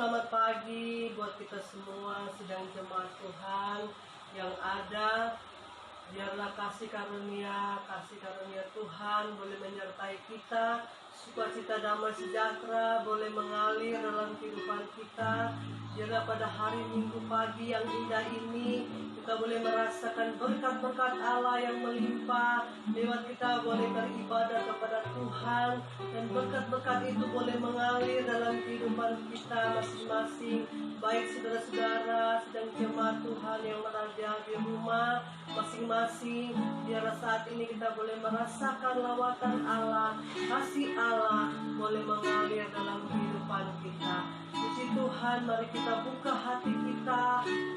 selamat pagi buat kita semua sidang jemaat Tuhan yang ada. Biarlah kasih karunia Tuhan boleh menyertai kita. Sukacita damai sejahtera boleh mengalir dalam kehidupan kita. Biarlah pada hari Minggu pagi yang indah ini kita boleh merasakan berkat-berkat Allah yang melimpah. Lewat kita boleh beribadah kepada Tuhan, dan berkat-berkat itu boleh mengalir dalam kehidupan kita masing-masing. Baik saudara-saudara sedang jemaat Tuhan yang berada di rumah masing-masing, biarlah saat ini kita boleh merasakan lawatan Allah, kasih Allah boleh mengalir dalam kehidupan kita. Puji Tuhan, mari kita buka hati kita,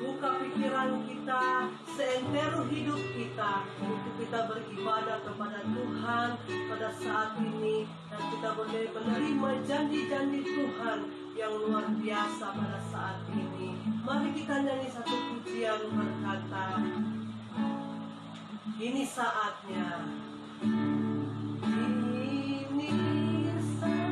buka pikiran kita, seantero hidup kita untuk kita beribadah kepada Tuhan pada saat ini, dan kita boleh menerima janji-janji Tuhan yang luar biasa pada saat ini. Mari kita nyanyi satu pujian berkata, ini saatnya. Ini saatnya.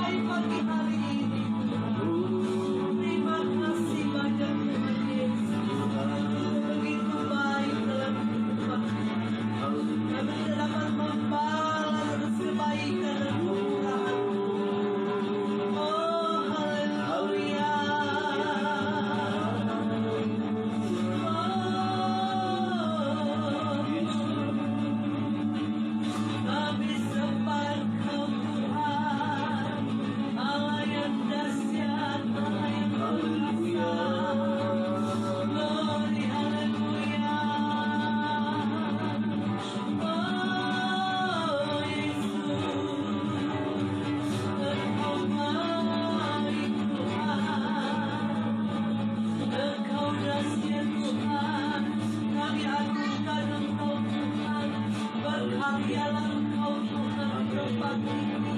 mulai pagi hari ini Tuhan. Terima kasih banyak Tuhan Yesus. Begitu baik dalam kehidupan kami. Kami dapat membalas kebaikan dan kemurahan. Oh haleluya. Kami sembah Engkau Tuhan, Allah yang dahsyat, Allah yang berkuasa. Glory, haleluya. Oh Yesus, Engkau baik Tuhan, Engkau dahsyat Tuhan. Kami agungkan Engkau Tuhan, berkaryalah Engkau Tuhan di tempat ini.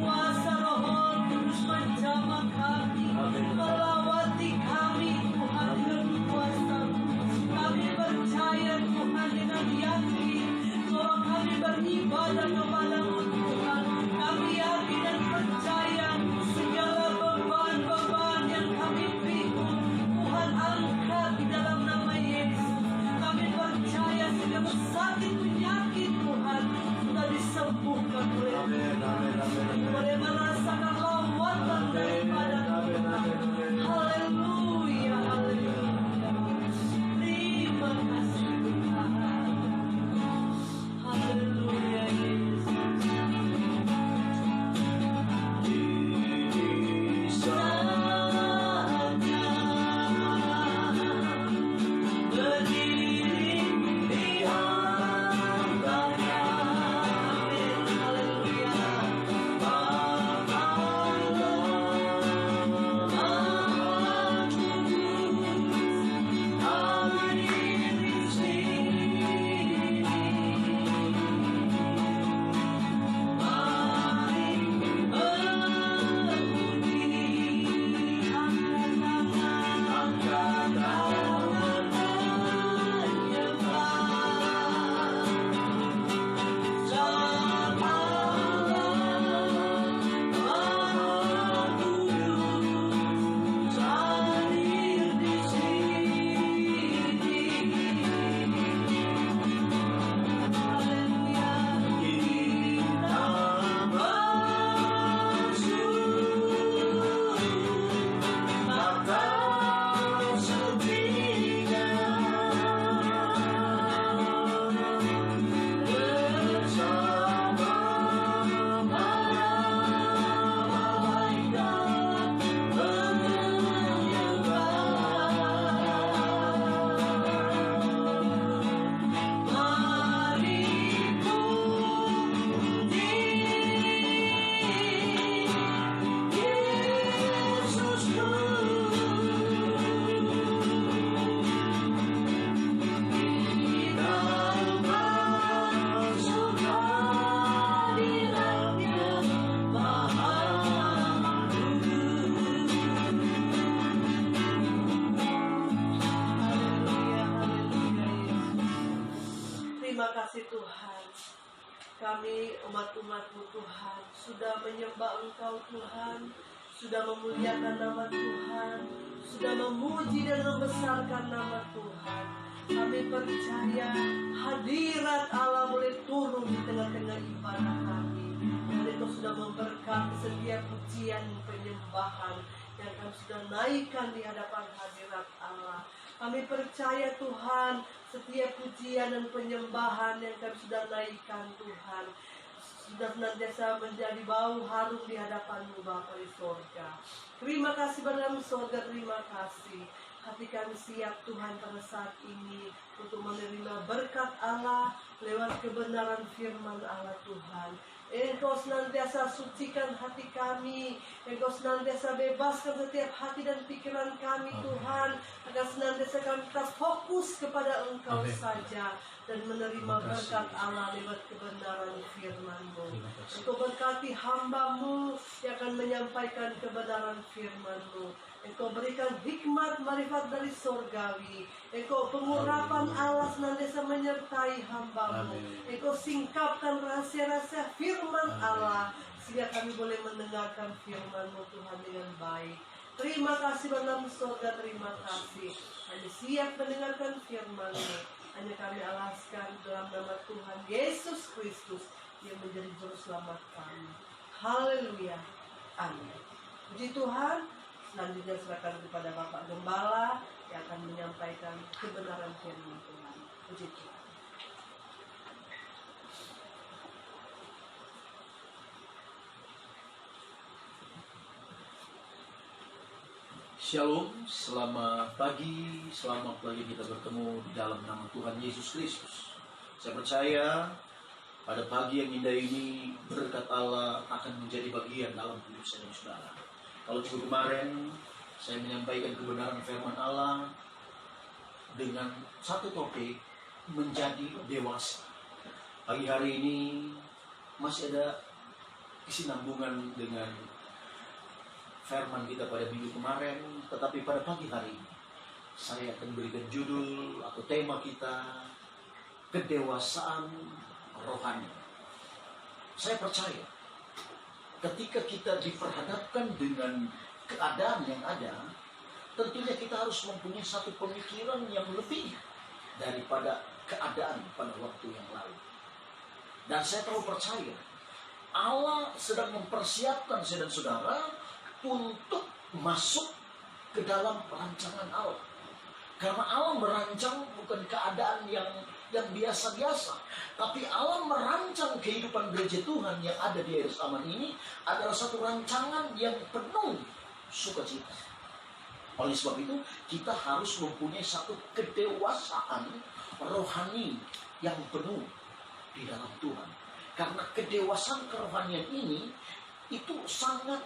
Kuasa Roh Kudus menjamah kami, melawati kami Tuhan dengan kuasa-Mu. Kami percaya Tuhan dengan yakin bahwa kami beribadah kepada-Mu Tuhan. Kami yakin dan percaya segala beban-beban yang kami pikul Tuhan angkat di dalam nama Yesus. Kami percaya segala sakit penyakit Tuhan sudah disembuhkan oleh Tuhan. Boleh merasakan lawatan daripada Tuhan. Haleluya, haleluya. Terima kasih Tuhan. Haleluya Yesus. Berdiri di hambanya. Amin. Haleluya. kasih Tuhan, kami umat-umat-Mu Tuhan sudah menyembah Engkau Tuhan, sudah memuliakan nama Tuhan, sudah memuji dan membesarkan nama Tuhan. Kami percaya hadirat Allah boleh turun di tengah-tengah ibadah kami. Dan Engkau sudah memberkati setiap pujian penyembahan yang kami sudah naikkan di hadapan hadirat Allah. Kami percaya Tuhan, setiap pujian dan penyembahan yang kami sudah naikkan Tuhan, sudah senantiasa menjadi bau harum di hadapan-Mu Bapa di sorga. Terima kasih dalam sorga, terima kasih. Hati kami siap Tuhan pada saat ini untuk menerima berkat Allah lewat kebenaran firman Allah Tuhan. Engkau senantiasa sucikan hati kami, Engkau senantiasa bebaskan setiap hati dan pikiran kami Tuhan, agar senantiasa kami tetap fokus kepada Engkau saja dan menerima berkat Allah lewat kebenaran firman-Mu. Engkau berkati hamba-Mu yang akan menyampaikan kebenaran firman-Mu. Engkau berikan hikmat marifat dari sorgawi. Engkau pengurapan Allah senantiasa menyertai hamba-Mu. Engkau singkapkan rahasia-rahasia firman Allah, sehingga kami boleh mendengarkan firman-Mu Tuhan dengan baik. Terima kasih Bapa Surga, terima kasih. Kami siap mendengarkan firman-Mu. Hanya kami alaskan dalam nama Tuhan Yesus Kristus yang menjadi juru selamat kami. Haleluya. Amin. Puji Tuhan. Selanjutnya serahkan kepada Bapak Gembala yang akan menyampaikan kebenaran firman Tuhan. Puji Tuhan. Shalom, selamat pagi kita bertemu di dalam nama Tuhan Yesus Kristus. Saya percaya pada pagi yang indah ini berkat Allah akan menjadi bagian dalam hidup saya dan saudara. Kalau minggu kemarin saya menyampaikan kebenaran firman Allah dengan satu topik, menjadi dewasa. Pagi hari ini masih ada kesinambungan dengan firman kita pada minggu kemarin, tetapi pada pagi hari ini saya akan berikan judul atau tema kita, kedewasaan rohani. Saya percaya ketika kita diperhadapkan dengan keadaan yang ada, tentunya kita harus mempunyai satu pemikiran yang lebih daripada keadaan pada waktu yang lalu. Dan saya terlalu percaya Allah sedang mempersiapkan saya dan saudara untuk masuk ke dalam rancangan Allah. Karena Allah merancang bukan keadaan yang biasa-biasa, tapi Allah merancang kehidupan gereja Tuhan yang ada di Yerusalem ini adalah satu rancangan yang penuh sukacita. Oleh sebab itu, kita harus mempunyai satu kedewasaan rohani yang penuh di dalam Tuhan. Karena kedewasaan kerohanian ini itu sangat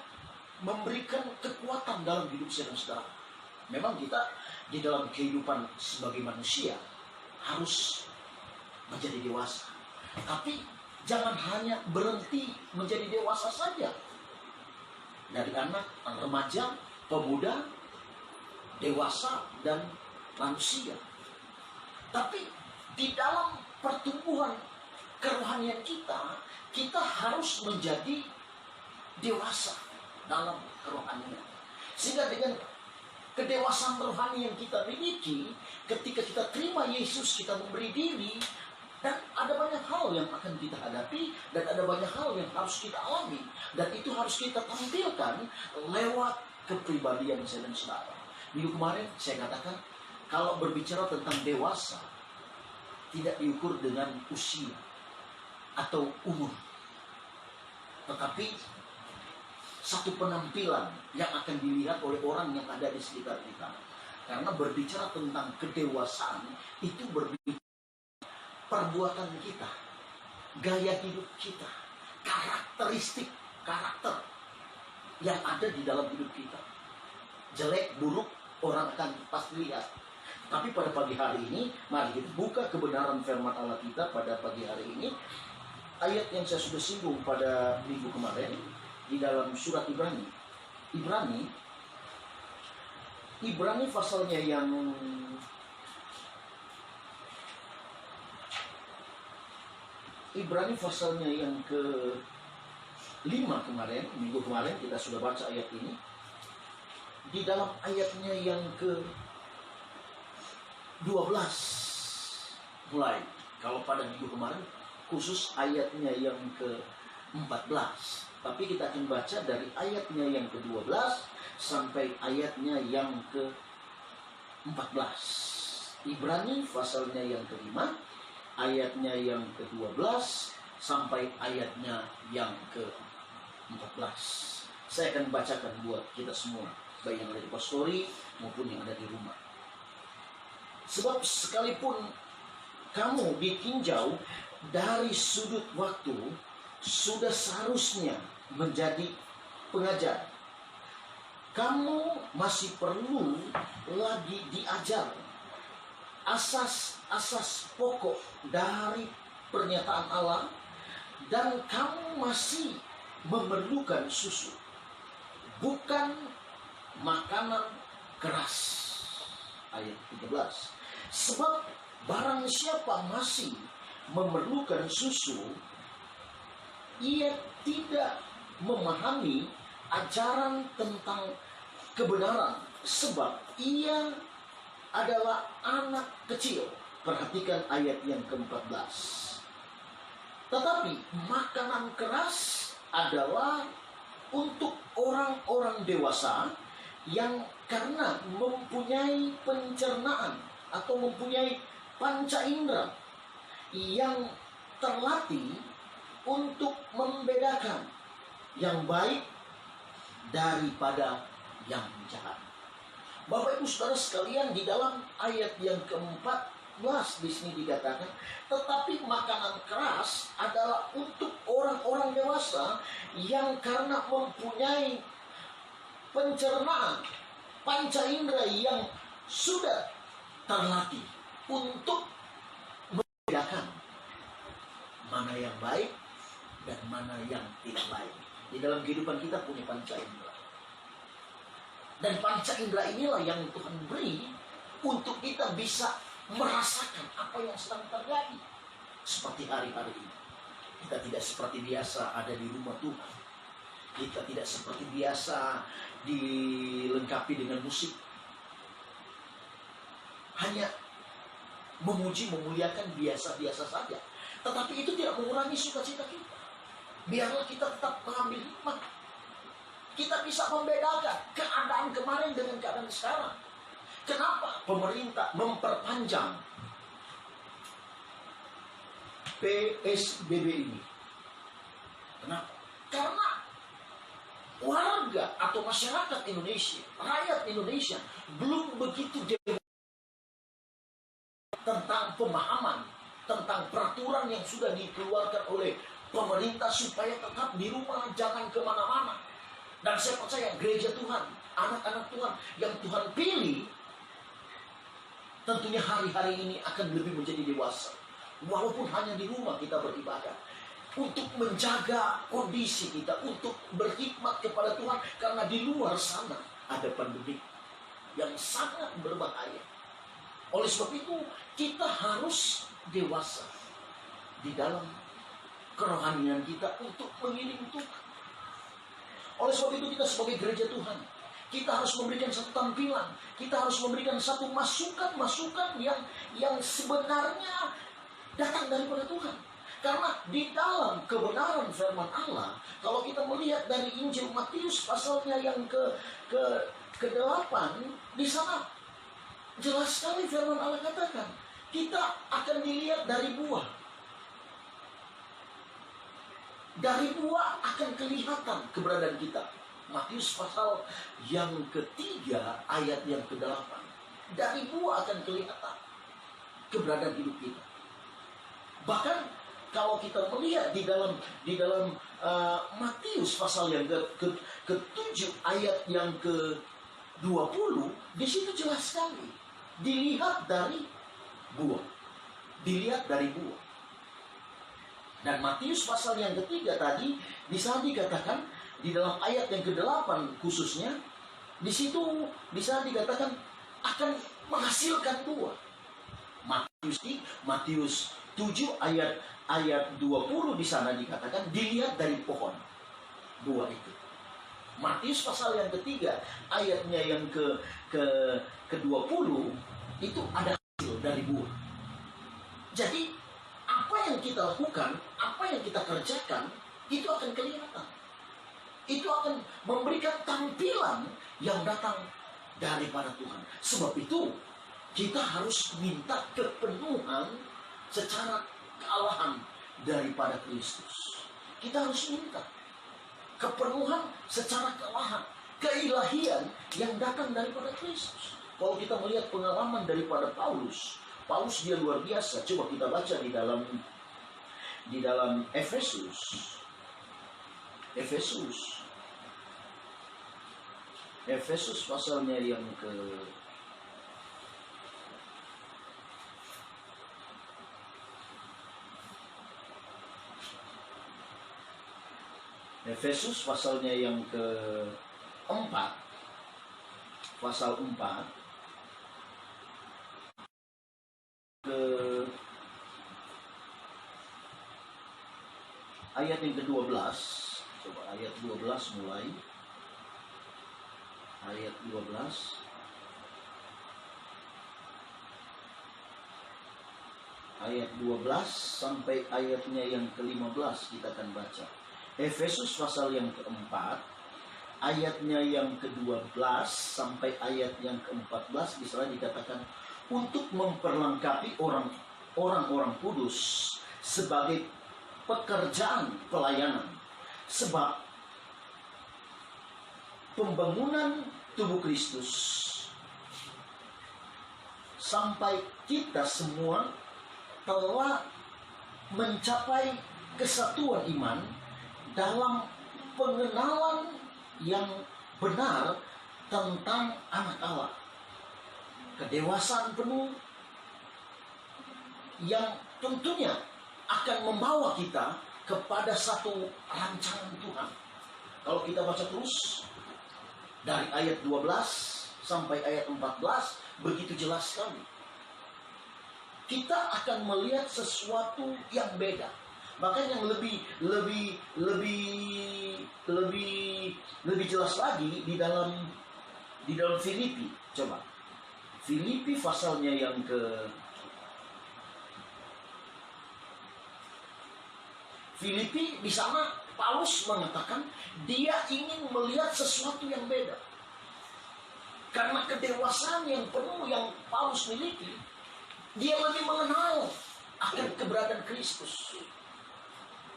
memberikan kekuatan dalam hidup saya dan saudara. Memang kita di dalam kehidupan sebagai manusia harus menjadi dewasa. Tapi jangan hanya berhenti menjadi dewasa saja. Dari anak, remaja, pemuda, dewasa, dan manusia. Tapi di dalam pertumbuhan kerohanian kita harus menjadi dewasa dalam kerohanian. Sehingga dengan kedewasaan rohani yang kita miliki, ketika kita terima Yesus, kita memberi diri, dan ada banyak hal yang akan kita hadapi, dan ada banyak hal yang harus kita alami, dan itu harus kita tampilkan lewat kepribadian saya dan saudara. Minggu kemarin saya katakan, kalau berbicara tentang dewasa, tidak diukur dengan usia atau umur, tetapi satu penampilan yang akan dilihat oleh orang yang ada di sekitar kita. Karena berbicara tentang kedewasaan, itu berbicara perbuatan kita, gaya hidup kita, karakteristik karakter yang ada di dalam hidup kita. Jelek, buruk, orang akan pasti lihat. Tapi pada pagi hari ini, mari kita buka kebenaran firman Allah kita pada pagi hari ini. Ayat yang saya sudah singgung pada minggu kemarin, di dalam surat Ibrani pasalnya yang ke-5 kemarin, minggu kemarin kita sudah baca ayat ini. Di dalam ayatnya yang ke-12 mulai. Kalau pada minggu kemarin khusus ayatnya yang ke-14. Tapi kita akan baca dari ayatnya yang ke-12 sampai ayatnya yang ke-14. Ibrani pasalnya yang ke-5, ayatnya yang ke-12 sampai ayatnya yang ke-14. Saya akan bacakan buat kita semua, baik yang ada di pastori maupun yang ada di rumah. Sebab sekalipun kamu ditinjau dari sudut waktu, sudah seharusnya menjadi pengajar. Kamu masih perlu lagi diajar asas-asas pokok dari pernyataan Allah, dan kamu masih memerlukan susu, bukan makanan keras. Ayat 13. Sebab barang siapa masih memerlukan susu, ia tidak memahami ajaran tentang kebenaran, sebab ia adalah anak kecil. Perhatikan ayat yang ke-14. Tetapi makanan keras adalah untuk orang-orang dewasa yang karena mempunyai pencernaan atau mempunyai panca indera yang terlatih untuk membedakan yang baik daripada yang jahat. Bapak Ibu Saudara sekalian, di dalam ayat yang ke-14 di sini dikatakan, tetapi makanan keras adalah untuk orang-orang dewasa yang karena mempunyai pencernaan, panca indera yang sudah terlatih untuk membedakan mana yang baik dan mana yang tidak baik. Di dalam kehidupan kita punya panca indera. Dan panca indera inilah yang Tuhan beri untuk kita bisa merasakan apa yang sedang terjadi. Seperti hari-hari ini, kita tidak seperti biasa ada di rumah Tuhan. Kita tidak seperti biasa dilengkapi dengan musik. Hanya memuji, memuliakan biasa-biasa saja. Tetapi itu tidak mengurangi sukacita kita. Biarlah kita tetap mengambil hikmat. Kita bisa membedakan keadaan kemarin dengan keadaan sekarang. Kenapa pemerintah memperpanjang PSBB ini? Kenapa? Karena warga atau masyarakat Indonesia, rakyat Indonesia belum begitu tentang pemahaman, tentang peraturan yang sudah dikeluarkan oleh pemerintah supaya tetap di rumah, jangan kemana-mana. Dan saya percaya gereja Tuhan, anak-anak Tuhan yang Tuhan pilih, tentunya hari-hari ini akan lebih menjadi dewasa. Walaupun hanya di rumah kita beribadah, untuk menjaga kondisi kita, untuk berkhidmat kepada Tuhan, karena di luar sana ada pandemi yang sangat berbahaya. Oleh sebab itu, kita harus dewasa di dalam kerohanian kita untuk mengiring Tuhan. Oleh sebab itu, kita sebagai gereja Tuhan, kita harus memberikan satu tampilan, kita harus memberikan satu masukan-masukan yang sebenarnya datang daripada Tuhan. Karena di dalam kebenaran firman Allah, kalau kita melihat dari Injil Matius pasalnya yang ke-8, di sana jelas sekali firman Allah katakan, kita akan dilihat dari buah. Dari buah akan kelihatan keberadaan kita. Matius pasal yang ketiga ayat yang ke-8. Dari buah akan kelihatan keberadaan hidup kita. Bahkan kalau kita melihat di dalam Matius pasal yang ke-7 ayat yang ke-20, di situ jelas sekali dilihat dari buah. Dilihat dari buah. Dan Matius pasal yang ketiga tadi, di sana dikatakan, di dalam ayat yang ke-8 khususnya, di situ di sana dikatakan akan menghasilkan buah. Matius 7 ayat 20 di sana dikatakan dilihat dari pohon buah itu. Matius pasal yang ketiga ayatnya yang ke-20 itu ada hasil dari buah. Jadi apa yang kita lakukan, apa yang kita kerjakan, itu akan kelihatan. Itu akan memberikan tampilan yang datang daripada Tuhan. Sebab itu, kita harus minta kepenuhan secara kealahan daripada Kristus. Kita harus minta kepenuhan secara kealahan, keilahian yang datang daripada Kristus. Kalau kita melihat pengalaman daripada Paulus dia luar biasa. Coba kita baca di dalam Efesus pasalnya yang ke Efesus pasalnya yang ke-4, pasal 4 ke ayat yang ke-12. Coba ayat 12 mulai. Ayat 12. Ayat 12 sampai ayatnya yang ke-15 kita akan baca. Efesus pasal yang keempat, ayatnya yang ke-12 sampai ayat yang ke-14 di sana dikatakan untuk memperlengkapi orang-orang kudus sebagai pekerjaan pelayanan, sebab pembangunan tubuh Kristus sampai kita semua telah mencapai kesatuan iman dalam pengenalan yang benar tentang anak Allah, kedewasaan penuh yang tentunya akan membawa kita kepada satu rancangan Tuhan. Kalau kita baca terus dari ayat 12 sampai ayat 14 begitu jelas sekali. Kita akan melihat sesuatu yang beda. Bahkan yang lebih jelas lagi di dalam Filipi. Coba. Filipi pasalnya yang Filipi di sana Paulus mengatakan dia ingin melihat sesuatu yang beda. Karena kedewasaan yang penuh yang Paulus miliki, dia lebih mengenal akan keberadaan Kristus.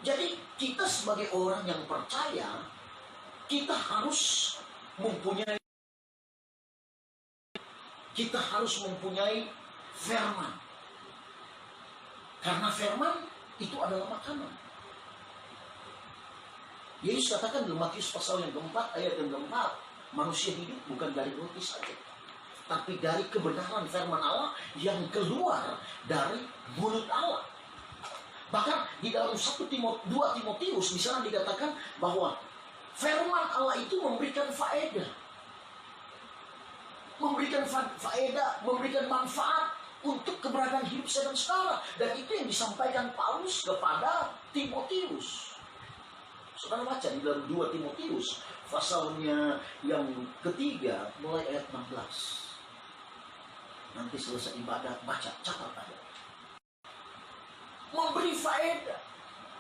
Jadi kita sebagai orang yang percaya, kita harus mempunyai firman. Karena firman itu adalah makanan. Yesus katakan dalam Matius pasal yang keempat ayat yang keempat, manusia hidup bukan dari roti saja, tapi dari kebenaran firman Allah yang keluar dari mulut Allah. Bahkan di dalam 2 Timotius di sana dikatakan bahwa firman Allah itu memberikan faedah. Memberikan manfaat untuk keberadaan hidup saya dan saudara. Dan itu yang disampaikan Paulus kepada Timotius. Saudara baca di dalam 2 Timotius pasalnya yang ketiga mulai ayat 16. Nanti selesai ibadah baca, catat aja. Memberi faedah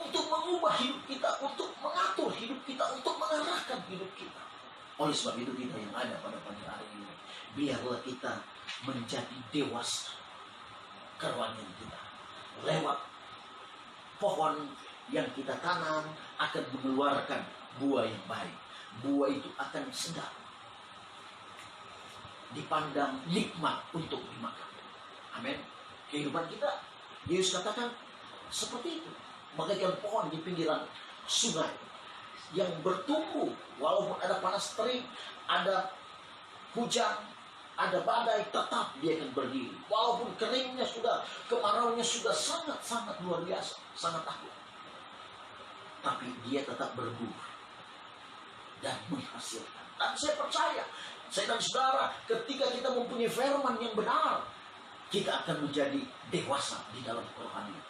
untuk mengubah hidup kita, untuk mengatur hidup kita, untuk mengarahkan hidup kita. Oleh sebab itu kita yang ada pada pagi hari ini, biarlah kita menjadi dewasa kerohanian kita. Lewat pohon yang kita tanam akan mengeluarkan buah yang baik. Buah itu akan sedap, dipandang nikmat untuk dimakan. Amin. Kehidupan kita, Yesus katakan seperti itu. Bagaikan pohon di pinggiran sungai yang bertumbuh walaupun ada panas terik, ada hujan, ada badai, tetap dia akan berdiri. Walaupun keringnya sudah, kemarauannya sudah sangat luar biasa, sangat takut, tapi dia tetap berbuah dan menghasilkan. Dan saya percaya, saya dan saudara, ketika kita mempunyai firman yang benar, kita akan menjadi dewasa di dalam kerohanian.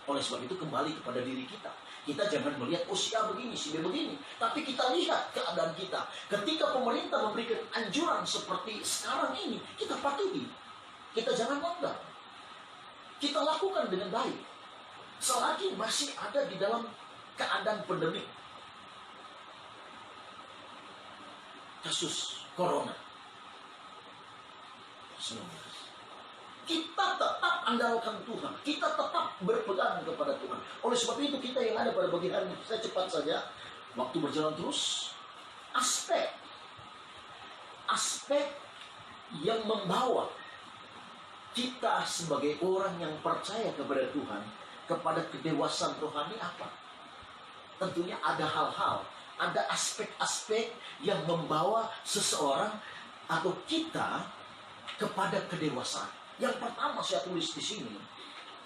Oleh sebab itu kembali kepada diri kita. Kita jangan melihat usia begini, si begini, tapi kita lihat keadaan kita. Ketika pemerintah memberikan anjuran seperti sekarang ini, kita patuhi. Kita jangan mondar. Kita lakukan dengan baik. Selagi masih ada di dalam keadaan pandemi, kasus corona 19. Kita tetap andalkan Tuhan. Kita tetap berpegang kepada Tuhan. Oleh sebab itu kita yang ada pada pagi hari ini, saya cepat saja, waktu berjalan terus, aspek yang membawa kita sebagai orang yang percaya kepada Tuhan, kepada kedewasaan rohani apa? Tentunya ada hal-hal, ada aspek-aspek yang membawa seseorang atau kita kepada kedewasaan. Yang pertama saya tulis di sini,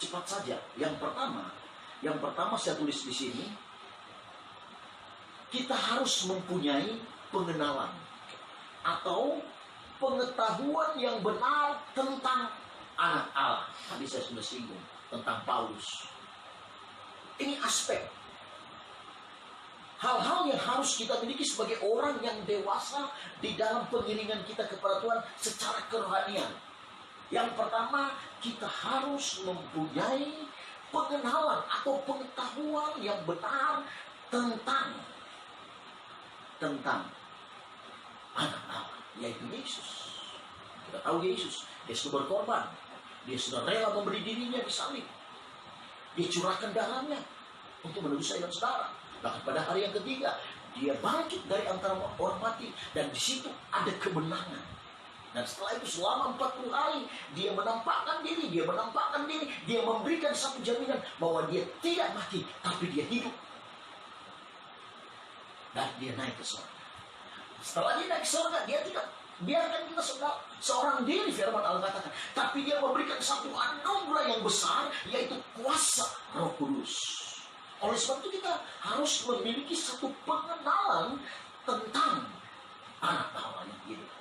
cepat saja. Yang pertama saya tulis di sini, kita harus mempunyai pengenalan atau pengetahuan yang benar tentang anak Allah. Tadi saya sudah singgung tentang Paulus. Ini aspek. hal-hal yang harus kita miliki sebagai orang yang dewasa di dalam pengiringan kita kepada Tuhan secara kerohanian. Yang pertama, kita harus mempunyai pengenalan atau pengetahuan yang benar tentang anak Allah, yaitu Yesus. Kita tahu Yesus, dia sudah berkorban, dia sudah rela memberi dirinya disalib, dia curahkan darahnya untuk menebus saya dan saudara. Bahkan pada hari yang ketiga, dia bangkit dari antara orang mati, dan di situ ada kemenangan. Dan setelah itu selama 40 hari dia menampakkan diri, dia memberikan satu jaminan bahwa dia tidak mati, tapi dia hidup. Dan dia naik ke surga. Setelah dia naik ke surga, dia tidak biarkan kita seorang diri, firman Allah katakan, tapi dia memberikan satu anugerah yang besar, yaitu kuasa Roh Kudus. Oleh sebab itu kita harus memiliki satu pengenalan tentang anak Allah yang hidup.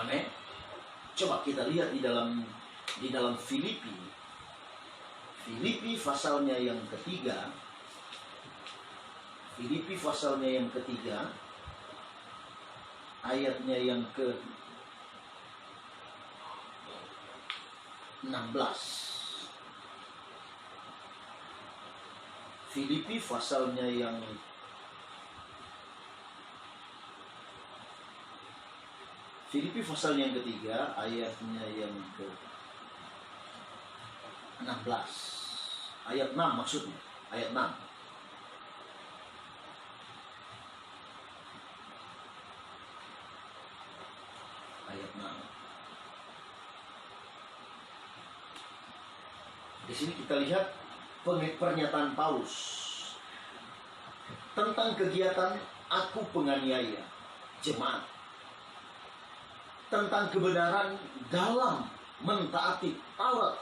Amin. Coba kita lihat di dalam Filipi pasalnya yang ketiga. Filipi pasalnya yang ketiga, ayatnya yang ke-16. Filipi pasalnya yang ketiga, ayatnya yang ke-16. Ayat 6 maksudnya. Ayat 6. Ayat 6. Di sini kita lihat pernyataan Paulus tentang kegiatan aku penganiaya jemaat, tentang kebenaran dalam mentaati Taurat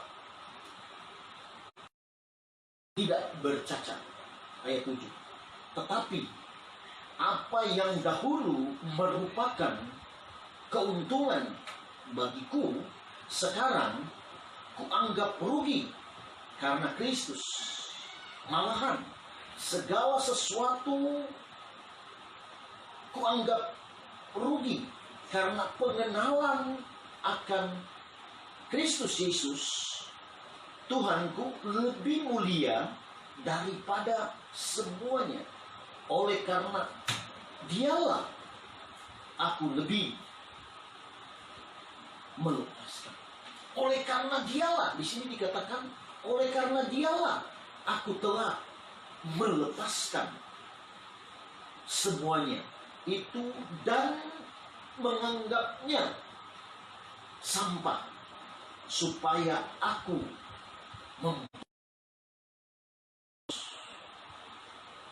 tidak bercacat. Ayat 7. Tetapi apa yang dahulu merupakan keuntungan bagiku, sekarang kuanggap rugi karena Kristus. Malahan segala sesuatu kuanggap rugi karena pengenalan akan Kristus Yesus Tuhanku lebih mulia daripada semuanya. Oleh karena dialah aku lebih melepaskan. Oleh karena dialah, di sini dikatakan, oleh karena dialah aku telah melepaskan semuanya itu dan menganggapnya sampah, supaya aku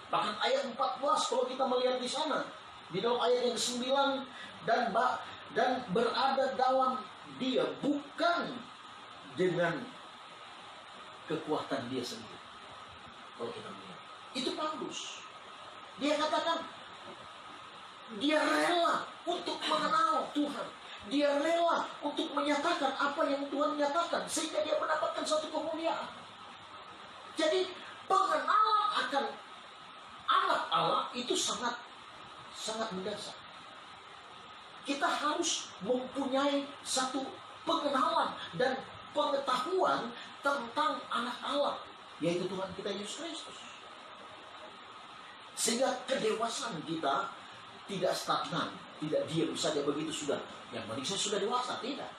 bahkan ayat 14 kalau kita melihat di sana, di dalam ayat yang 9, dan berada dalam dia bukan dengan kekuatan dia sendiri. Kalau kita melihat itu Paulus, dia katakan dia rela untuk mengenal Tuhan, dia rela untuk menyatakan apa yang Tuhan nyatakan, sehingga dia mendapatkan suatu kemuliaan. Jadi pengenalan akan anak Allah itu sangat mendasar. Kita harus mempunyai satu pengenalan dan pengetahuan tentang anak Allah, yaitu Tuhan kita Yesus Kristus. Sehingga kedewasaan kita tidak stagnan, tidak diam saja begitu sudah. Yang penting saya sudah dewasa, tidak.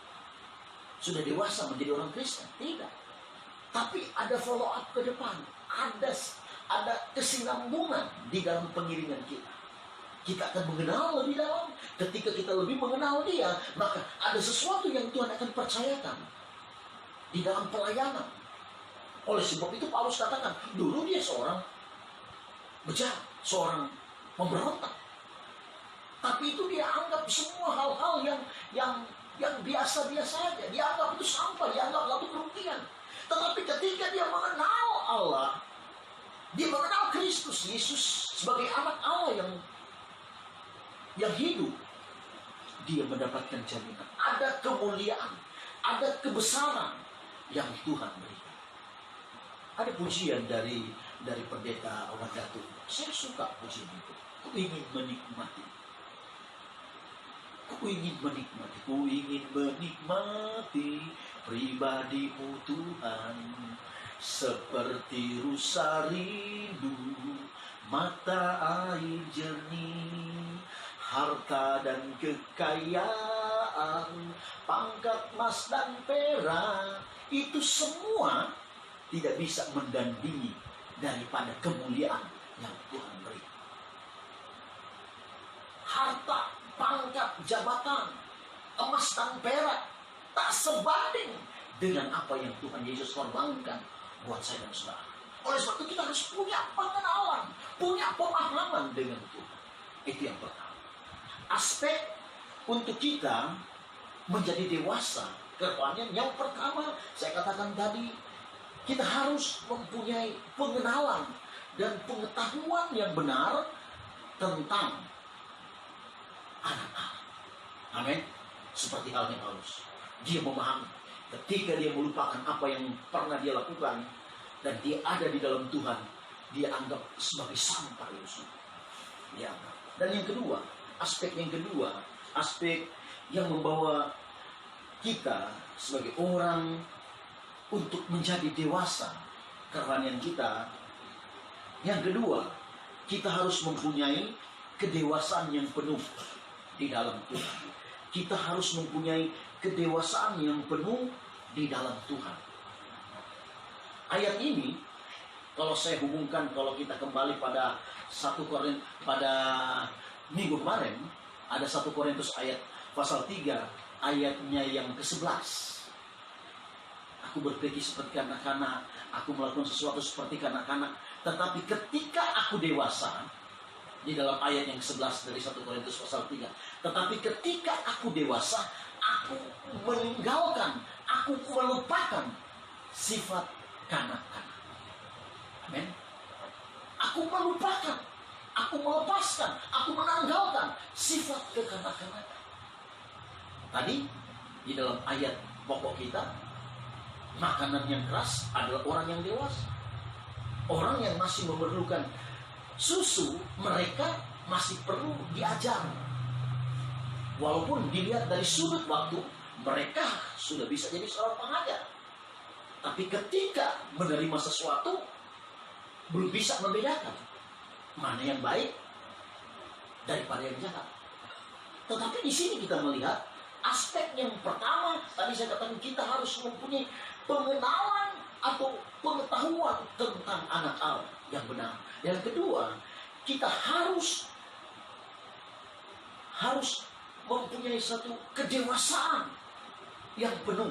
Sudah dewasa menjadi orang Kristen, tidak. Tapi ada follow up ke depan, ada kesinambungan di dalam pengiringan kita. Kita akan mengenal lebih dalam. Ketika kita lebih mengenal dia, maka ada sesuatu yang Tuhan akan percayakan di dalam pelayanan. Oleh sebab itu Paulus katakan, dulu dia seorang bejat, seorang pemberontak. Tapi itu dia anggap semua hal-hal yang biasa-biasa saja. Dia anggap itu sampah, dia anggap lalu kerugian. Tetapi ketika dia mengenal Allah, dia mengenal Kristus Yesus sebagai anak Allah yang hidup, dia mendapatkan jaminan. Ada kemuliaan, ada kebesaran yang Tuhan berikan. Ada pujian dari pendeta Wadatu. Saya suka pujian itu. Ku ingin menikmati. Ku ingin menikmati pribadimu Tuhan, seperti rusa rindu mata air jernih, harta dan kekayaan, pangkat emas dan perak, itu semua tidak bisa mendandingi daripada kemuliaan yang Tuhan beri. Harta, pangkat, jabatan, emas dan perak tak sebanding dengan apa yang Tuhan Yesus korbankan buat saya dan saudara. Oleh sebab itu kita harus punya pengenalan, punya pemahaman dengan Tuhan. Itu yang pertama. Aspek untuk kita menjadi dewasa, kerohanian yang pertama saya katakan tadi, kita harus mempunyai pengenalan dan pengetahuan yang benar tentang anak-anak. Amin. Seperti halnya Paulus, dia memahami ketika dia melupakan apa yang pernah dia lakukan dan dia ada di dalam Tuhan, dia anggap sebagai sampah itu. Ya. Dan yang kedua, aspek yang membawa kita sebagai orang untuk menjadi dewasa kerohanian kita. Yang kedua, kita harus mempunyai kedewasaan yang penuh di dalam Tuhan. Kita harus mempunyai kedewasaan yang penuh di dalam Tuhan. Ayat ini, kalau saya hubungkan, kalau kita kembali pada 1 Korintus, pada minggu kemarin, ada 1 Korintus ayat pasal 3, ayatnya yang ke-11. Aku berpikir seperti kanak-kanak, aku melakukan sesuatu seperti kanak-kanak, tetapi ketika aku dewasa, di dalam ayat yang ke-11 dari 1 Korintus pasal 3, tetapi ketika aku dewasa, aku meninggalkan, aku melupakan sifat kanak-kanak. Amin. Aku melupakan, aku melepaskan, aku menanggalkan sifat kekanak-kanakan. Tadi di dalam ayat pokok kita, makanan yang keras adalah orang yang dewasa. Orang yang masih memerlukan susu, mereka masih perlu diajar. Walaupun dilihat dari sudut waktu, mereka sudah bisa jadi seorang pengajar. Tapi ketika menerima sesuatu, belum bisa membedakan mana yang baik daripada yang jahat. Tetapi di sini kita melihat aspek yang pertama, tadi saya katakan kita harus mempunyai pengenalan atau pengetahuan tentang anak Allah yang benar. Yang kedua, kita harus mempunyai satu kedewasaan yang penuh.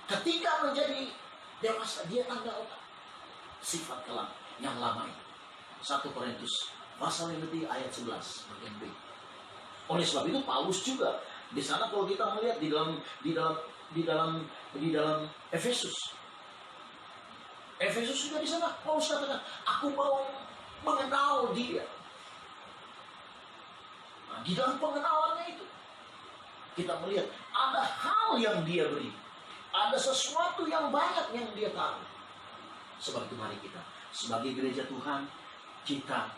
Ketika menjadi dewasa, dia tanggalkan sifat kelam yang lama itu. 1 Korintus pasal yang ketiga ayat 11 bagian B. Oleh sebab itu Paulus juga di sana, kalau kita melihat di dalam Efesus juga di sana Paulus katakan, aku mau mengenal dia. Nah, di dalam pengenalannya itu kita melihat ada hal yang dia beri, ada sesuatu yang banyak yang dia tahu. Sebab itu mari kita sebagai gereja Tuhan, kita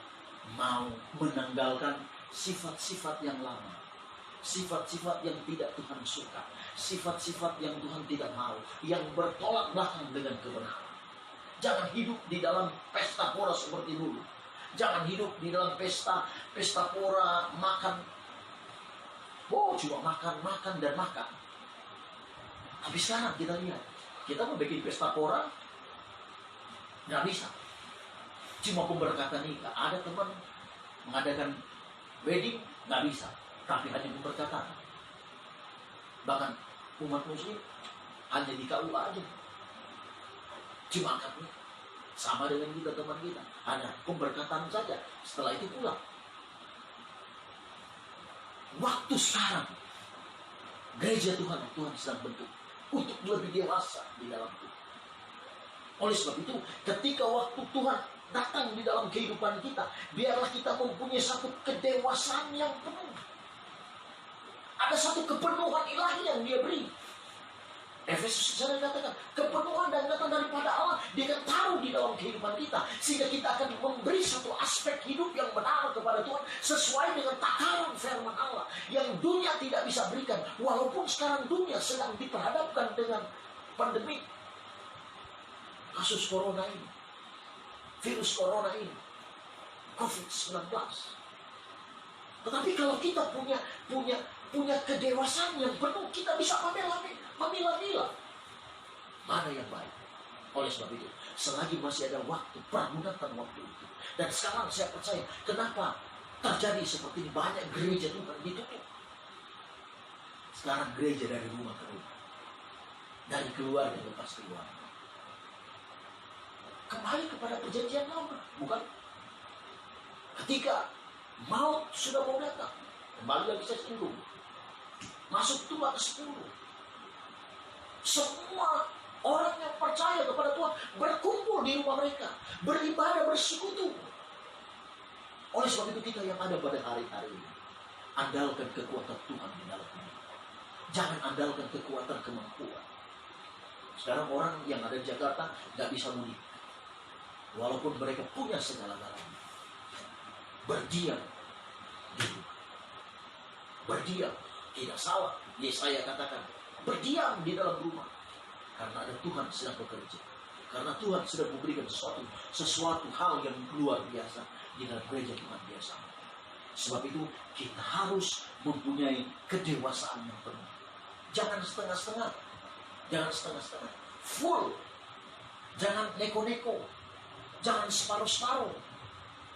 mau menanggalkan sifat-sifat yang lama, sifat-sifat yang tidak Tuhan suka, sifat-sifat yang Tuhan tidak mau, yang bertolak belakang dengan kebenaran. Jangan hidup di dalam pesta pora seperti dulu. Jangan hidup di dalam pesta pora makan. Cuma makan dan makan. Tapi sekarang kita lihat, kita mau bikin pesta pora, nggak bisa. Cuma pemberkatan nikah. Ada teman mengadakan wedding, nggak bisa. Tapi hanya pemberkatan. Bahkan umat muslim hanya di KUA aja. Cuma kami sama dengan kita, teman kita, hanya pemberkatan saja. Setelah itu pulang. Waktu sekarang gereja Tuhan sedang bentuk untuk lebih dewasa di dalam Tuhan. Oleh sebab itu, ketika waktu Tuhan datang di dalam kehidupan kita, biarlah kita mempunyai satu kedewasaan yang penuh. Ada satu kepenuhan ilahi yang dia beri. Efesus saya katakan, kepenuhan dan datang daripada Allah, Dia akan taruh di dalam kehidupan kita, sehingga kita akan memberi satu aspek hidup yang benar kepada Tuhan, sesuai dengan takaran firman Allah, yang dunia tidak bisa berikan. Walaupun sekarang dunia sedang diperhadapkan dengan pandemi, kasus corona ini, virus corona ini, COVID-19. Tetapi kalau kita punya kedewasaan yang penuh, kita bisa memilah-milah mana yang baik. Oleh sebab itu, selagi masih ada waktu, pergunakan waktu itu. Dan sekarang saya percaya, kenapa terjadi seperti ini, banyak gereja Tuhan ditutup. Sekarang gereja dari rumah ke rumah, dari keluarga lepas keluarga, kembali kepada perjanjian lama, bukan? Ketika maut sudah mau datang, kembali lagi saya singgung, masuk tua ke-10. Semua orang yang percaya kepada Tuhan berkumpul di rumah mereka, beribadah, bersekutu. Oleh sebab itu kita yang ada pada hari-hari ini, andalkan kekuatan Tuhan di dalam hidup. Jangan andalkan kekuatan kemampuan. Sekarang orang yang ada di Jakarta gak bisa mudik, walaupun mereka punya segala-galanya. Berdiam di rumah. Berdiam, tidak salah. Yesaya katakan, berdiam di dalam rumah. Karena ada Tuhan sedang bekerja. Karena Tuhan sedang memberikan sesuatu hal yang luar biasa di dalam gereja Tuhan biasa. Sebab itu kita harus mempunyai kedewasaan yang penuh. Jangan setengah-setengah. Jangan setengah-setengah. Full. Jangan neko-neko. Jangan separuh-separuh.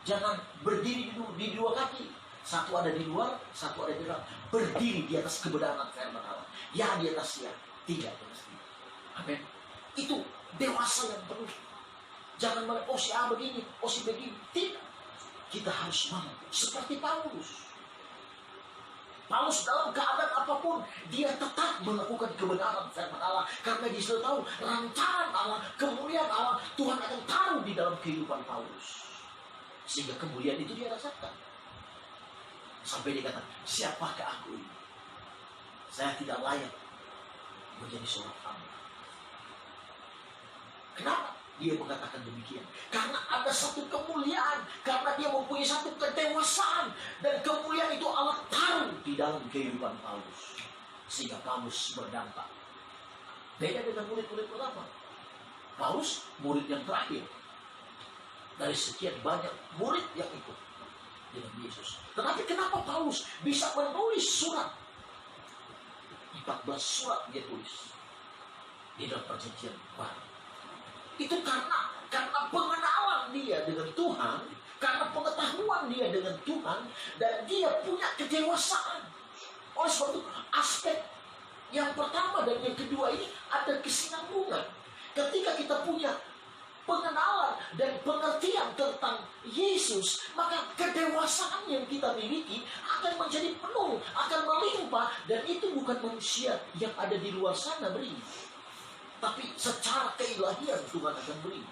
Jangan berdiri di dua kaki. Satu ada di luar, satu ada di dalam. Berdiri di atas kebenaran firman Allah. Ya di atas ya, tidak di atas tidak. Amin. Itu dewasa yang penuh. Jangan melihat, oh si A begini, oh si begini. Tidak. Kita harus mampu. Seperti Paulus. Paulus dalam keadaan apapun, dia tetap melakukan kebenaran firman Allah. Karena dia sudah tahu rancangan Allah, kemuliaan Allah, Tuhan akan taruh di dalam kehidupan Paulus. Sehingga kemuliaan itu dia rasakan. Sampai dia kata, siapakah aku ini? Saya tidak layak menjadi seorang hamba. Kenapa dia mengatakan demikian? Karena ada satu kemuliaan. Karena dia mempunyai satu kedewasaan. Dan kemuliaan itu Allah taruh di dalam kehidupan Paulus. Sehingga Paulus berdampak. Beda dengan murid-murid pertama. Paulus murid yang terakhir. Dari sekian banyak murid yang ikut dengan Yesus. Tetapi kenapa Paulus bisa menulis surat? 14 surat dia tulis di dalam perjanjian baru. Itu karena pengenalan dia dengan Tuhan, karena pengetahuan dia dengan Tuhan, dan dia punya kedewasaan. Oleh sebab itu, aspek yang pertama dan yang kedua ini ada kesinambungan. Ketika kita punya pengenalan dan pengertian tentang Yesus, maka kedewasaan yang kita miliki akan menjadi penuh, akan melimpah. Dan itu bukan manusia yang ada di luar sana beri, tapi secara keilahian Tuhan akan beri.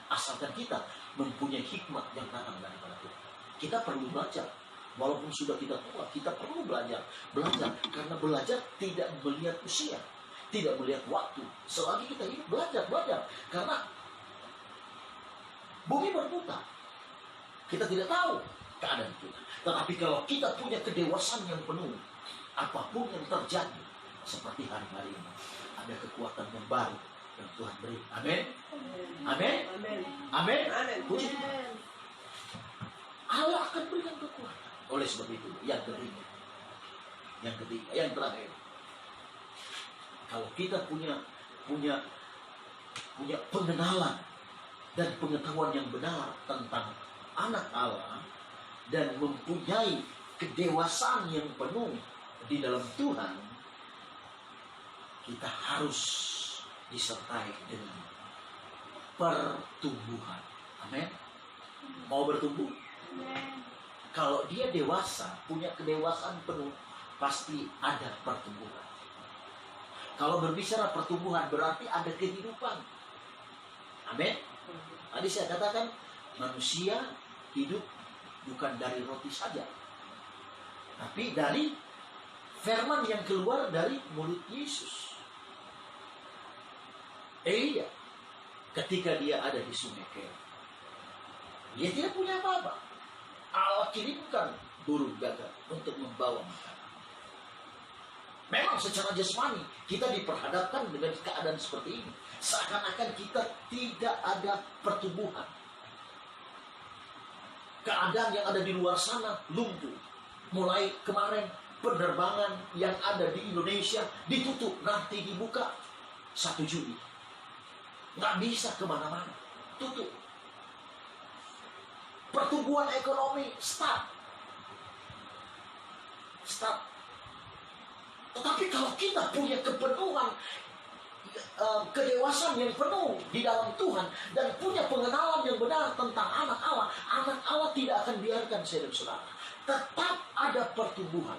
Asalkan kita mempunyai hikmat yang datang daripada Tuhan. Kita perlu belajar. Walaupun sudah kita tua, kita perlu belajar. Karena belajar tidak melihat usia, tidak melihat waktu. Selagi kita hidup, belajar. Karena bumi berputar. Kita tidak tahu keadaan kita. Tetapi kalau kita punya kedewasaan yang penuh, apapun yang terjadi, seperti hari-hari ini, ada kekuatan yang baru yang Tuhan beri. Amin. Amin. Amin. Puji Tuhan. Allah akan berikan kekuatan. Oleh sebab itu, yang ketiga, yang terakhir, kalau kita punya pengenalan dan pengetahuan yang benar tentang anak Allah, dan mempunyai kedewasaan yang penuh di dalam Tuhan, kita harus disertai dengan pertumbuhan. Amin. Mau bertumbuh? Amen. Kalau dia dewasa, punya kedewasaan penuh, pasti ada pertumbuhan. Kalau berbicara pertumbuhan, berarti ada kehidupan. Amin. Tadi saya katakan, manusia hidup bukan dari roti saja, tapi dari firman yang keluar dari mulut Yesus. Iya, ketika dia ada di sungai Kebar, dia tidak punya apa-apa. Allah kirimkan burung gagak untuk membawa makanan. Memang secara jasmani kita diperhadapkan dengan keadaan seperti ini. Seakan-akan kita tidak ada pertumbuhan. Keadaan yang ada di luar sana lumpuh. Mulai kemarin penerbangan yang ada di Indonesia ditutup, nanti dibuka 1 Juli. Nggak bisa kemana-mana, tutup. Pertumbuhan ekonomi stop. Tetapi kalau kita punya kepenuhan, kedewasaan yang penuh di dalam Tuhan, dan punya pengenalan yang benar tentang anak Allah tidak akan biarkan saya dan saudara. Tetap ada pertumbuhan.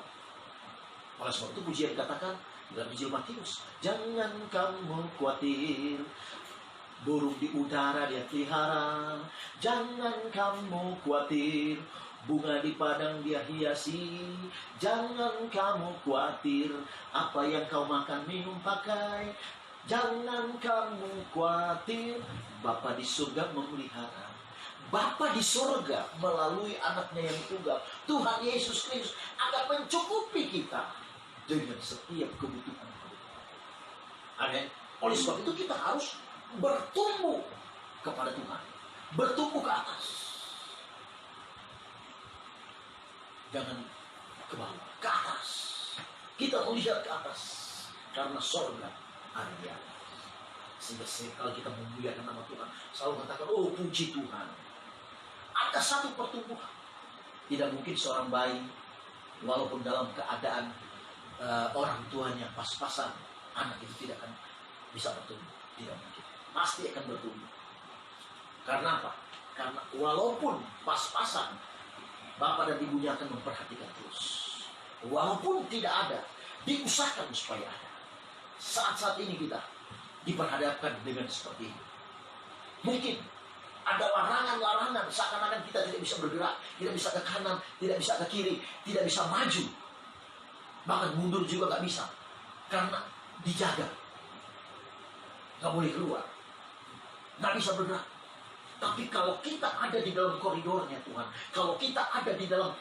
Oleh sebab itu pujian katakan dalam Injil Matius, jangan kamu khawatir, burung di udara dia pelihara. Jangan kamu khawatir, bunga di padang dia hiasi. Jangan kamu khawatir, apa yang kau makan, minum, pakai. Jangan kamu khawatir, Bapa di surga memelihara. Bapa di surga melalui anaknya yang tunggal, Tuhan Yesus Kristus, akan mencukupi kita dengan setiap kebutuhan. Amin. Oleh sebab itu kita harus bertumbuh kepada Tuhan, bertumbuh ke atas, jangan ke bawah, ke atas. Kita melihat ke atas karena surga ada di atas. Sehingga kalau kita memuliakan nama Tuhan, selalu katakan, oh puji Tuhan. Ada satu pertumbuhan. Tidak mungkin seorang bayi, walaupun dalam keadaan orang tuanya pas-pasan, anak itu tidak akan bisa bertumbuh. Tidak mungkin. Pasti akan bertumbuh. Karena apa? Karena walaupun pas-pasan, bapak dan ibunya akan memperhatikan terus. Walaupun tidak ada, diusahakan supaya ada. Saat-saat ini kita diperhadapkan dengan seperti ini. Mungkin ada larangan-larangan, seakan-akan kita tidak bisa bergerak, tidak bisa ke kanan, tidak bisa ke kiri, tidak bisa maju. Bahkan mundur juga gak bisa. Karena dijaga. Gak boleh keluar. Gak bisa bergerak. Tapi kalau kita ada di dalam koridornya Tuhan, kalau kita ada di dalam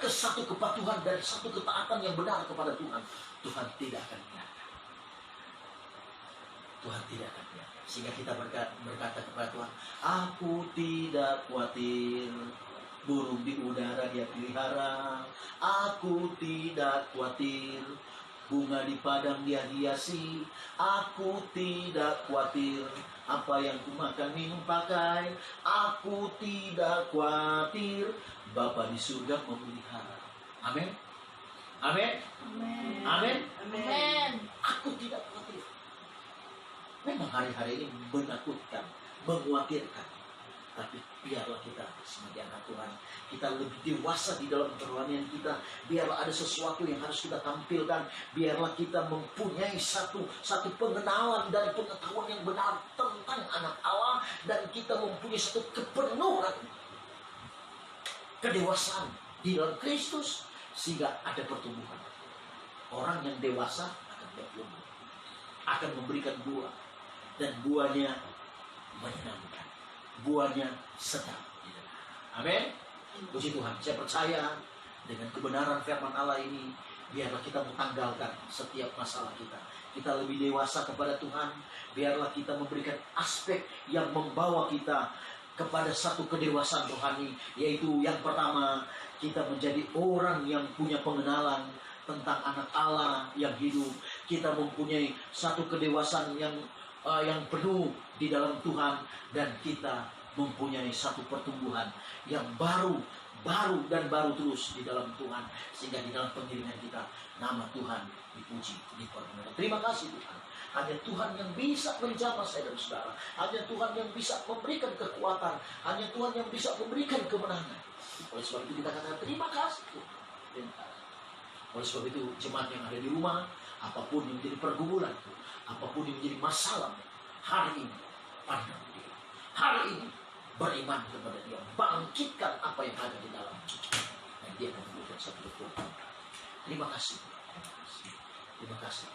satu kepatuhan dan satu ketaatan yang benar kepada Tuhan, Tuhan tidak akan biarkan. Tuhan tidak akan biarkan. Sehingga kita berkata kepada Tuhan, aku tidak khawatir, burung di udara dia pelihara. Aku tidak khawatir, bunga di padang dia hiasi. Aku tidak khawatir, apa yang ku makan, minum, pakai. Aku tidak khawatir, Bapa di surga memelihara. Amin. Amin. Amin. Amin. Aku tidak khawatir. Memang hari-hari ini menakutkan, mengkhawatirkan. Tapi biarlah kita sebagai anak Tuhan, kita lebih dewasa di dalam kerohanian kita. Biarlah ada sesuatu yang harus kita tampilkan. Biarlah kita mempunyai satu pengenalan dan pengetahuan yang benar tentang anak Allah. Dan kita mempunyai satu kepenuhan, kedewasaan di dalam Kristus. Sehingga ada pertumbuhan. Orang yang dewasa akan bertumbuh, akan memberikan buah. Dan buahnya menyenangkan, buahnya sedap. Amin. Puji Tuhan. Saya percaya dengan kebenaran firman Allah ini, biarlah kita mentanggalkan setiap masalah kita. Kita lebih dewasa kepada Tuhan. Biarlah kita memberikan aspek yang membawa kita kepada satu kedewasaan rohani. Yaitu yang pertama, kita menjadi orang yang punya pengenalan tentang anak Allah yang hidup. Kita mempunyai satu kedewasaan yang penuh di dalam Tuhan, dan kita mempunyai satu pertumbuhan yang baru terus di dalam Tuhan, sehingga di dalam pengiringan kita nama Tuhan dipuji, dipermuliakan. Terima kasih Tuhan. Hanya Tuhan yang bisa menjamah saya dan saudara. Hanya Tuhan yang bisa memberikan kekuatan. Hanya Tuhan yang bisa memberikan kemenangan. Oleh sebab itu kita katakan terima kasih Tuhan. Oleh sebab itu jemaat yang ada di rumah, apapun yang menjadi pergumulan, apapun yang menjadi masalah, hari ini pandang dia. Hari ini beriman kepada dia. Bangkitkan apa yang ada di dalam kita. Dan dia akan memberikan satu kekuatan. Terima kasih. Terima kasih.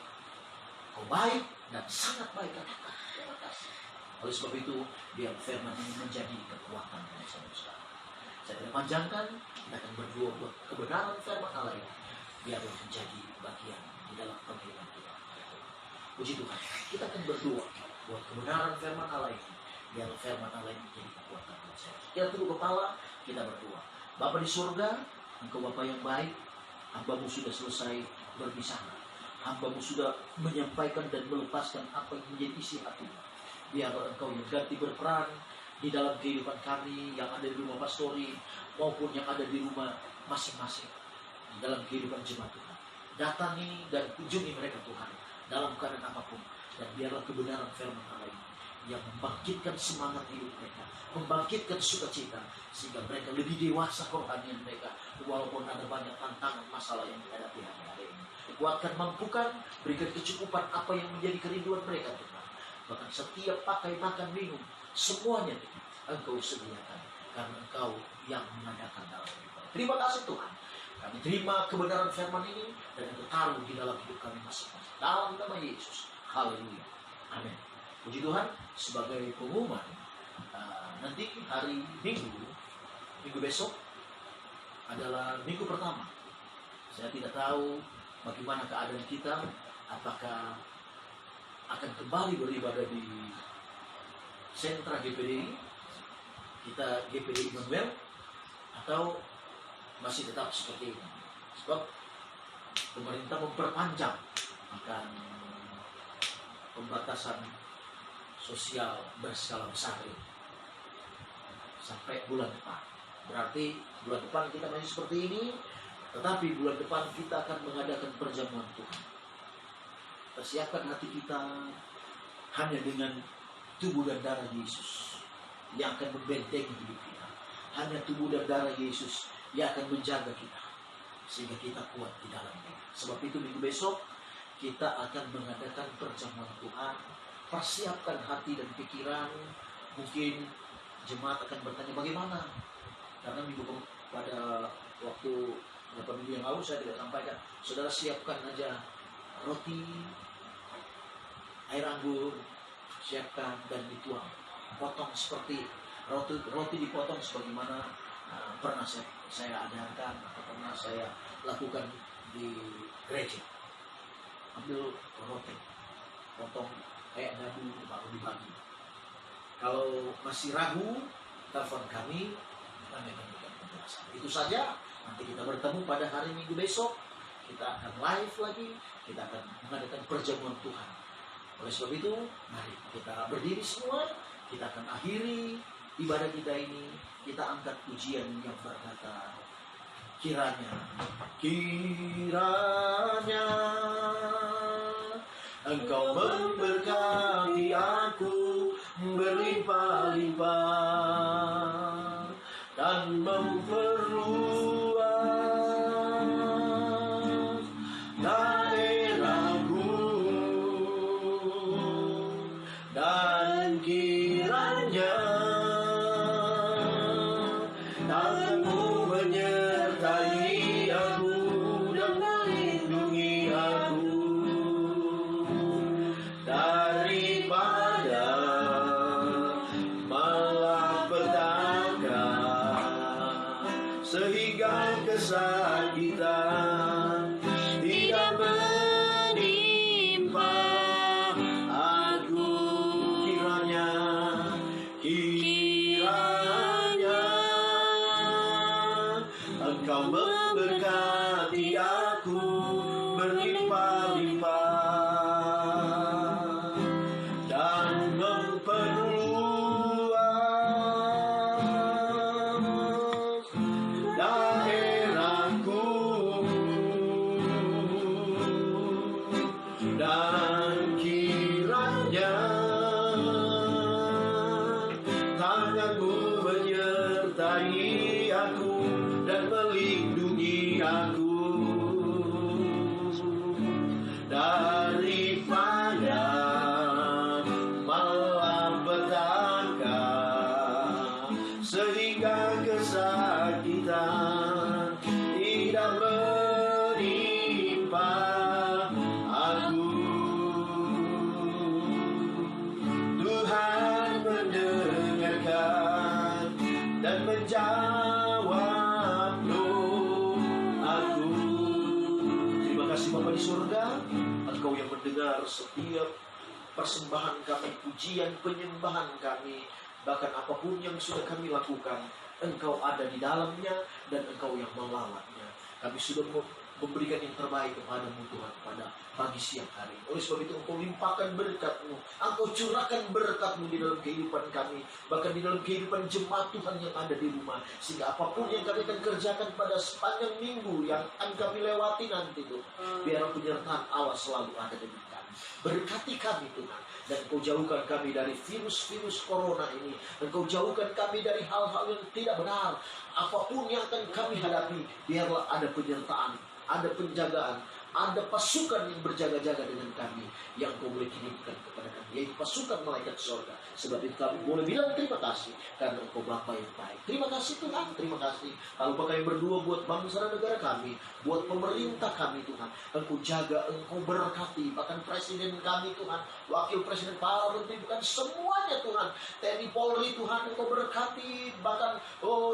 Engkau baik dan sangat baik katakan terima kasih. Oleh sebab itu, biar firman ini menjadi kekuatan bagi saudara. Saya tidak panjangkan, kita akan berdoa buat kebenaran firman Allah ini, biarlah menjadi bagian di dalam kehidupan kita. Puji Tuhan, kita akan berdoa buat kebenaran firman Allah ini, biarlah firman Allah ini menjadi kekuatan bagi saya. Kita tunduk kepala, kita berdoa. Bapa di surga, Engkau Bapa yang baik, hamba-Mu sudah selesai berbicara. Hamba-Mu sudah menyampaikan dan melepaskan apa yang menjadi isi hati-Mu. Biarlah Engkau yang ganti berperan di dalam kehidupan kami yang ada di rumah pastori maupun yang ada di rumah masing-masing di dalam kehidupan jemaat Tuhan. Datangi dan kunjungi mereka Tuhan dalam keadaan apapun, dan biarlah kebenaran firman Allah ini yang membangkitkan semangat hidup mereka, membangkitkan sukacita, sehingga mereka lebih dewasa kerohanian mereka walaupun ada banyak tantangan masalah yang dihadapi hari-hari ini. Kuatkan, mampukan, berikan kecukupan apa yang menjadi kerinduan mereka Tuhan. Bahkan setiap pakai, makan, minum, semuanya Engkau sediakan, karena Engkau yang mengadakan dalam hidup kami. Terima kasih Tuhan, kami terima kebenaran firman ini dan Engkau taruh di dalam hidup kami masing-masing, dalam nama Yesus. Haleluya, amin. Puji Tuhan. Sebagai pengumuman, nanti hari Minggu besok adalah minggu pertama. Saya tidak tahu bagaimana keadaan kita, apakah akan kembali beribadah di sentra GPDI, kita GPDI Immanuel, atau masih tetap seperti ini. Sebab pemerintah memperpanjang akan pembatasan sosial berskala besar ini sampai bulan depan. Berarti bulan depan kita masih seperti ini, tetapi bulan depan kita akan mengadakan perjamuan Tuhan. Persiapkan hati kita hanya dengan tubuh dan darah Yesus yang akan membentengi hidup kita. Hanya tubuh dan darah Yesus yang akan menjaga kita sehingga kita kuat di dalamnya. Sebab itu minggu besok kita akan mengadakan perjamuan Tuhan. Persiapkan hati dan pikiran. Mungkin jemaat akan bertanya bagaimana, karena pada waktu beberapa minggu yang lalu saya tidak sampaikan. Saudara siapkan aja roti, air anggur, siapkan dan dituang, potong seperti roti dipotong sebagaimana pernah saya ajarkan atau pernah saya lakukan di gereja. Ambil roti, potong kayak dadu baru dibagi. Kalau masih ragu, telepon kami, kami akan berikan penjelasan. Itu saja. Nanti kita bertemu pada hari Minggu besok. Kita akan live lagi. Kita akan mengadakan perjamuan Tuhan. Oleh sebab itu, mari kita berdiri semua. Kita akan akhiri ibadah kita ini. Kita angkat pujian yang berkata, kiranya Engkau memberkati aku berlimpah-limpah dan memperluas daerahku, dan kiranya tanganmu menyertai aku dan melindungi aku daripada malapetaka, sehingga kesakitan tidak menimpa aku. Kiranya Engkau memberkati aku berlimpah-limpah dan memperluas daerahku, dan kiranya tanganmu menyertai aku dan melindungi aku daripada malapetaka, sehingga kesakitan tidak menimpa aku. setiap persembahan kami, pujian, penyembahan kami, bahkan apapun yang sudah kami lakukan, Engkau ada di dalamnya dan Engkau yang melawatnya. Kami sudah memberikan yang terbaik kepadamu Tuhan pada pagi siang hari. Oleh sebab itu Engkau limpahkan berkat-Mu, Engkau curahkan berkat-Mu di dalam kehidupan kami, bahkan di dalam kehidupan jemaat Tuhan yang ada di rumah, sehingga apapun yang kami akan kerjakan pada sepanjang minggu yang akan kami lewati nanti Tuhan, biar penyertaan Allah selalu ada dengan kami. Berkati kami Tuhan, dan Engkau jauhkan kami dari virus-virus corona ini. Engkau jauhkan kami dari hal-hal yang tidak benar. Apapun yang akan kami hadapi, biarlah ada penyertaan, ada penjagaan, ada pasukan yang berjaga-jaga dengan kami, yang Kau boleh kirimkan kepada kami, yaitu pasukan malaikat surga. Sebab itu kami boleh bilang terima kasih, karena Engkau Bapa yang baik. Terima kasih Tuhan, terima kasih. Lalu kami berdoa buat bangsa dan negara kami, buat pemerintah kami Tuhan. Engkau jaga, Engkau berkati, bahkan presiden kami Tuhan, wakil presiden, para menteri, bukan semuanya Tuhan, TNI Polri Tuhan, Engkau berkati, bahkan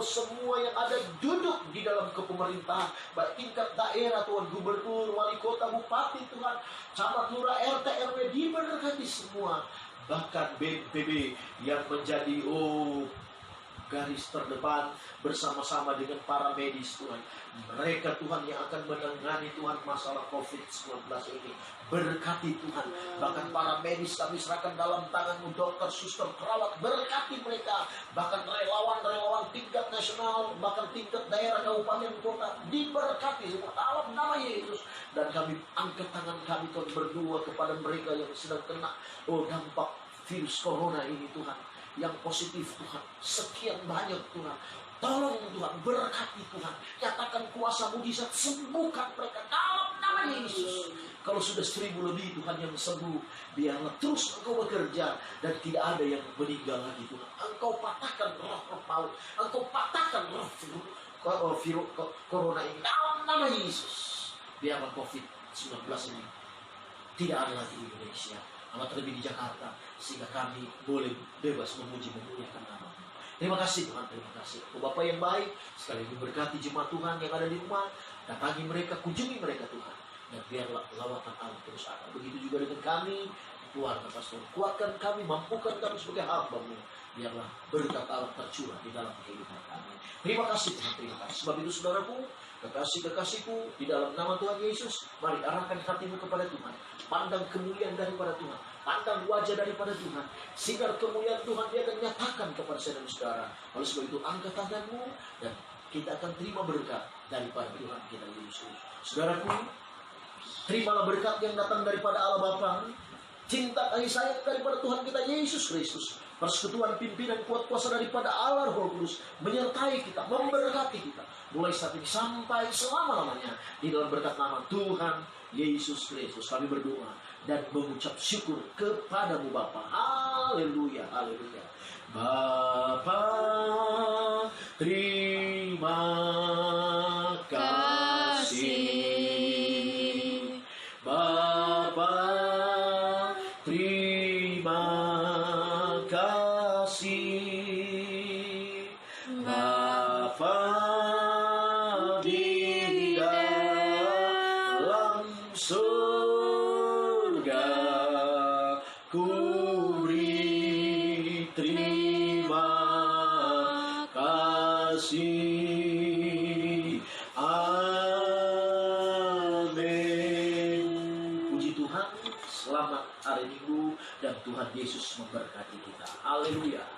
semua yang ada duduk di dalam kepemerintahan, baik tingkat daerah Tuhan, gubernur, wali kota, bupati Tuhan, camat, lurah, RT, RW, diberkati semua. Bahkan BPB yang menjadi garis terdepan bersama-sama dengan para medis Tuhan. Mereka Tuhan yang akan menangani Tuhan masalah COVID-19 ini. Berkati Tuhan. Bahkan para medis kami serahkan dalam tangan-Mu, dokter, suster, perawat. Berkati mereka. Bahkan relawan-relawan tingkat nasional, bahkan tingkat daerah, kabupaten, kota. Diberkati semua dalam nama Yesus. Dan kami angkat tangan kami Tuhan, berdoa kepada mereka yang sedang kena dampak virus corona ini Tuhan, yang positif Tuhan, sekian banyak Tuhan. Tolong Tuhan, berkati Tuhan, nyatakan kuasa mujizat, sembuhkan mereka dalam nama Yesus. Kalau sudah 1.000 lebih Tuhan yang sembuh, biarlah terus Engkau bekerja dan tidak ada yang meninggal lagi Tuhan. Engkau patahkan roh maut, Engkau patahkan roh virus corona ini dalam nama Yesus. Biarlah COVID-19 ini tidak ada lagi di Indonesia, amat terlebih di Jakarta, sehingga kami boleh bebas memuji memuliakan nama. Terima kasih Tuhan, terima kasih. Bapa yang baik, sekali lagi berkati jemaat Tuhan yang ada di rumah, datangi mereka, kunjungi mereka Tuhan, dan biarlah lawatan Allah terus ada. Begitu juga dengan kami, keluarga pastor, kuatkan kami, mampukan kami sebagai hamba-Mu. Biarlah berkat Allah tercurah di dalam kehidupan kami. Terima kasih Tuhan, terima kasih. Sebab itu saudaraku, kekasih-kekasihku, di dalam nama Tuhan Yesus, mari arahkan hatimu kepada Tuhan. Pandang kemuliaan daripada Tuhan, pandang wajah daripada Tuhan, sehingga kemuliaan Tuhan dia akan nyatakan kepada saudara dan saudara. Oleh sebab itu angkat tanganmu dan kita akan terima berkat daripada Tuhan kita Yesus. Saudaraku, terimalah berkat yang datang daripada Allah Bapa, cinta kasih sayang daripada Tuhan kita Yesus Kristus, persekutuan pimpinan kuat kuasa daripada Allah Roh Kudus menyertai kita, memberkati kita mulai saat ini sampai selama-lamanya di dalam berkat nama Tuhan Yesus Kristus. Kami berdoa dan mengucap syukur kepadamu Bapa. Haleluya, haleluya. Bapa, terima kasih. Bapa, terima kasih. Bapa di dalam surga, ku beri terima kasih. Amin. Puji Tuhan, selamat hari Minggu dan Tuhan Yesus memberkati kita. Haleluya.